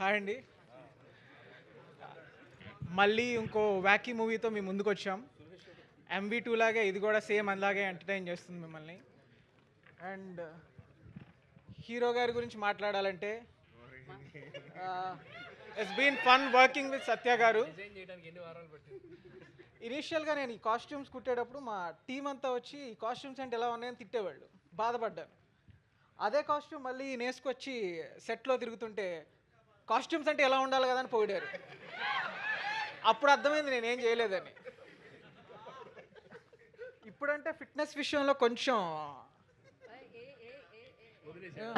Hi అండి. మళ్ళీ ఇంకో వ్యాకీ మూవీతో మీ ముందుకొచ్చాం. 'MV2' లాగే ఇది కూడా సేమ్ అలాగే ఎంటర్‌టైన్ చేస్తుంది మిమ్మల్ని. అండ్ హీరో గారి గురించి మాట్లాడాలంటే it's been fun working with Satya గారు. ఇనీషియల్‌గా నేను ఈ కాస్ట్యూమ్స్ కుట్టేటప్పుడు మా టీం అంతా వచ్చి ఈ కాస్ట్యూమ్స్ అంటే ఎలా ఉన్నాయని తిట్టేవాళ్ళు. బాధపడ్డాను. అదే కాస్ట్యూమ్ మళ్ళీ నేసుకొచ్చి సెట్‌లో తిరుగుతుంటే కాస్ట్యూమ్స్ అంటే ఎలా ఉండాలి కదా అని పొగిడారు. అప్పుడు అర్థమైంది నేనేం చేయలేదని. ఇప్పుడంటే ఫిట్‌నెస్ విషయంలో కొంచెం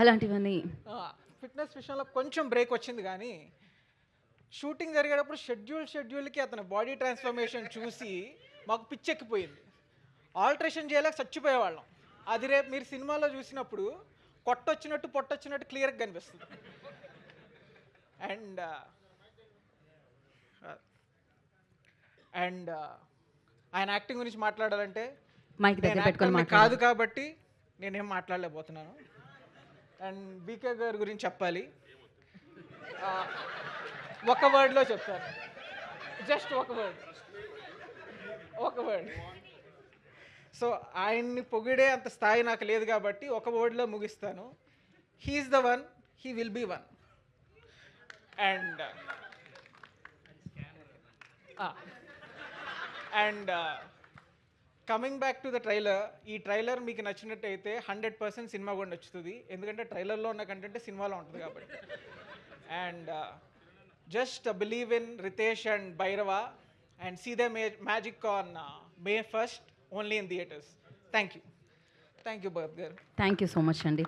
అలాంటివన్నీ ఫిట్‌నెస్ విషయంలో కొంచెం బ్రేక్ వచ్చింది కానీ షూటింగ్ జరిగేటప్పుడు షెడ్యూల్‌కి అతని బాడీ ట్రాన్స్ఫర్మేషన్ చూసి మాకు పిచ్చెక్కిపోయింది. ఆల్టరేషన్ చేయలేక చచ్చిపోయేవాళ్ళం. అది రేపు మీరు సినిమాలో చూసినప్పుడు కొట్టొచ్చినట్టు పొట్టొచ్చినట్టు క్లియర్‌గా కనిపిస్తుంది. అండ్ అండ్ ఆయన యాక్టింగ్ గురించి మాట్లాడాలంటే మైక్ దగ్గర నేను పెట్టుకొని యాక్టర్ని కాదు మాట్లాడాలి. కాబట్టి నేనేం మాట్లాడలేకపోతున్నాను. అండ్ బీకే గారి గురించి చెప్పాలి. ఆ, ఒక వర్డ్లో చెప్తాను. జస్ట్ ఒక వర్డ్. సో ఆయన్ని పొగిడే అంత స్థాయి నాకు లేదు కాబట్టి ఒక వర్డ్లో ముగిస్తాను. He's the one, he will be one. And and coming back to the trailer, ఈ ట్రైలర్ మీకు నచ్చినట్టయితే 100% సినిమా కూడా నచ్చుతుంది. ఎందుకంటే ట్రైలర్లో ఉన్న కంటెంట్ సినిమాలో ఉంటుంది కాబట్టి. And just believe in Ritesh and Bhairava and see the magic on May 1st only in theatres. Thank you Bharat గారు. థ్యాంక్ యూ సో మచ్ అండి.